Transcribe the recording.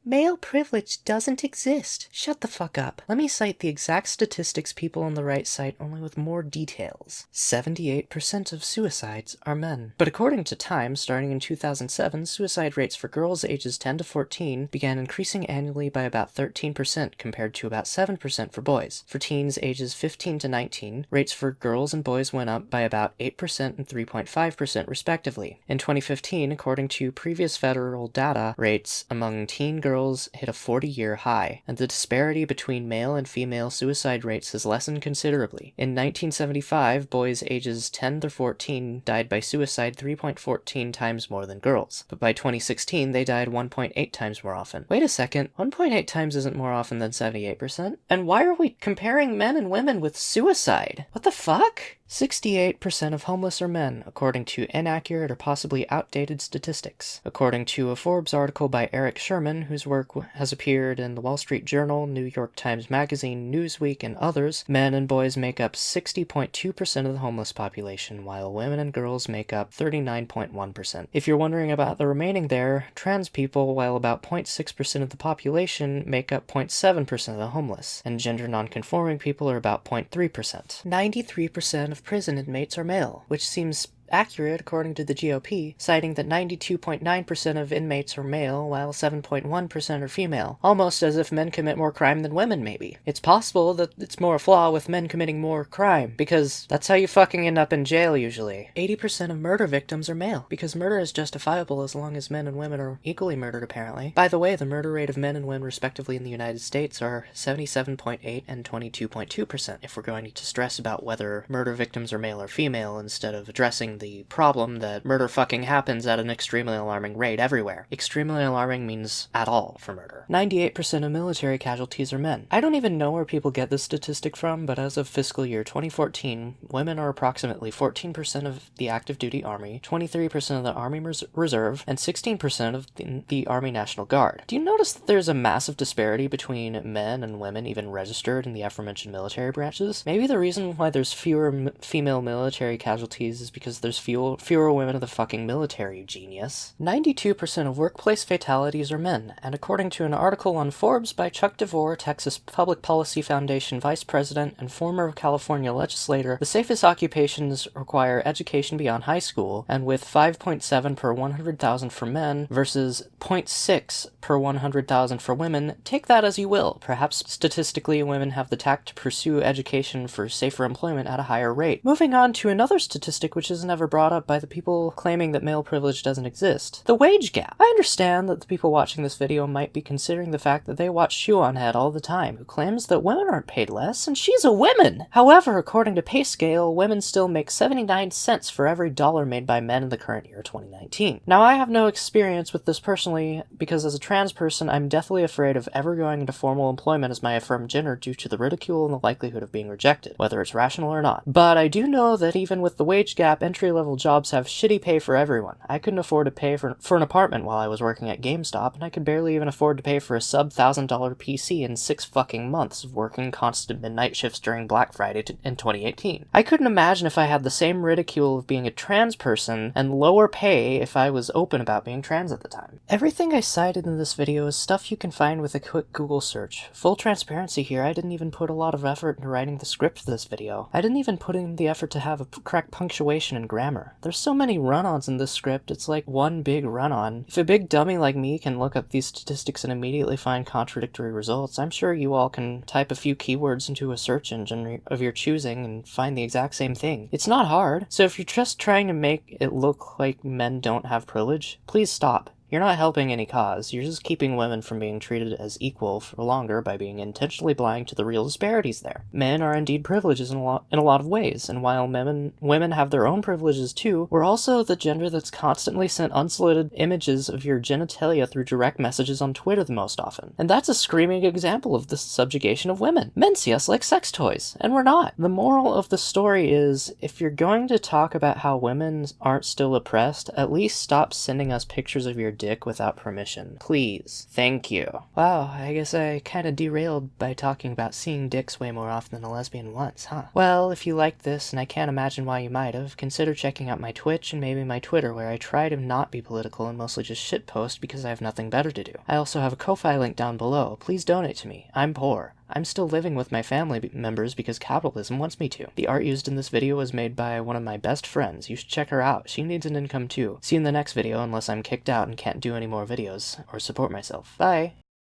Male privilege doesn't exist. Shut the fuck up. Let me cite the exact statistics people on the right cite, only with more details. 78% of suicides are men. But according to Time, starting in 2007, suicide rates for girls ages 10 to 14 began increasing annually by about 13% compared to about 7% for boys. For teens ages 15 to 19, rates for girls and boys went up by about 8% and 3.5% respectively. In 2015, according to previous federal data, rates among teen girls hit a 40-year high, and the disparity between male and female suicide rates has lessened considerably. In 1975, boys ages 10 to 14 died by suicide 3.14 times more than girls, but by 2016 they died 1.8 times more often. Wait a second, 1.8 times isn't more often than 78%? And why are we comparing men and women with suicide? What the fuck? 68% of homeless are men, according to inaccurate or possibly outdated statistics. According to a Forbes article by Eric Sherman, whose work has appeared in the Wall Street Journal, New York Times Magazine, Newsweek, and others, men and boys make up 60.2% of the homeless population, while women and girls make up 39.1%. If you're wondering about the remaining there, trans people, while about 0.6% of the population, make up 0.7% of the homeless, and gender non-conforming people are about 0.3%. 93% of prison inmates are male, which seems accurate according to the GOP, citing that 92.9% of inmates are male while 7.1% are female, almost as if men commit more crime than women maybe. It's possible that it's more a flaw with men committing more crime, because that's how you fucking end up in jail usually. 80% of murder victims are male, because murder is justifiable as long as men and women are equally murdered apparently. By the way, the murder rate of men and women respectively in the United States are 77.8 and 22.2%, if we're going to stress about whether murder victims are male or female instead of addressing the problem that murder fucking happens at an extremely alarming rate everywhere. Extremely alarming means at all for murder. 98% of military casualties are men. I don't even know where people get this statistic from, but as of fiscal year 2014, women are approximately 14% of the active duty army, 23% of the Army Reserve, and 16% of the Army National Guard. Do you notice that there's a massive disparity between men and women even registered in the aforementioned military branches? Maybe the reason why there's fewer female military casualties is because there's fewer women in the fucking military, you genius. 92% of workplace fatalities are men, and according to an article on Forbes by Chuck DeVore, Texas Public Policy Foundation Vice President and former California legislator, the safest occupations require education beyond high school, and with 5.7 per 100,000 for men versus 0.6 per 100,000 for women, take that as you will. Perhaps statistically women have the tact to pursue education for safer employment at a higher rate. Moving on to another statistic which is never brought up by the people claiming that male privilege doesn't exist. The wage gap. I understand that the people watching this video might be considering the fact that they watch Shoe on Head all the time, who claims that women aren't paid less, and she's a woman! However, according to Pay Scale, women still make 79 cents for every dollar made by men in the current year 2019. Now, I have no experience with this personally, because as a trans person, I'm deathly afraid of ever going into formal employment as my affirmed gender due to the ridicule and the likelihood of being rejected, whether it's rational or not. But I do know that even with the wage gap, entry-level jobs have shitty pay for everyone. I couldn't afford to pay for an apartment while I was working at GameStop, and I could barely even afford to pay for a sub-$1,000 PC in 6 fucking months of working constant midnight shifts during Black Friday in 2018. I couldn't imagine if I had the same ridicule of being a trans person and lower pay if I was open about being trans at the time. Everything I cited in this video is stuff you can find with a quick Google search. Full transparency here, I didn't even put a lot of effort into writing the script for this video. I didn't even put in the effort to have a correct punctuation and grammar. There's so many run-ons in this script, it's like one big run-on. If a big dummy like me can look up these statistics and immediately find contradictory results, I'm sure you all can type a few keywords into a search engine of your choosing and find the exact same thing. It's not hard, so if you're just trying to make it look like men don't have privilege, please stop. You're not helping any cause, you're just keeping women from being treated as equal for longer by being intentionally blind to the real disparities there. Men are indeed privileged in a lot of ways, and while women have their own privileges too, we're also the gender that's constantly sent unsolicited images of your genitalia through direct messages on Twitter the most often. And that's a screaming example of the subjugation of women. Men see us like sex toys, and we're not. The moral of the story is, if you're going to talk about how women aren't still oppressed, at least stop sending us pictures of your dick without permission. Please. Thank you. Wow, I guess I kinda derailed by talking about seeing dicks way more often than a lesbian once, huh? Well, if you liked this, and I can't imagine why you might have, consider checking out my Twitch and maybe my Twitter, where I try to not be political and mostly just shitpost because I have nothing better to do. I also have a Ko-Fi link down below. Please donate to me. I'm poor. I'm still living with my family members because capitalism wants me to. The art used in this video was made by one of my best friends. You should check her out. She needs an income too. See you in the next video unless I'm kicked out and can't do any more videos or support myself. Bye!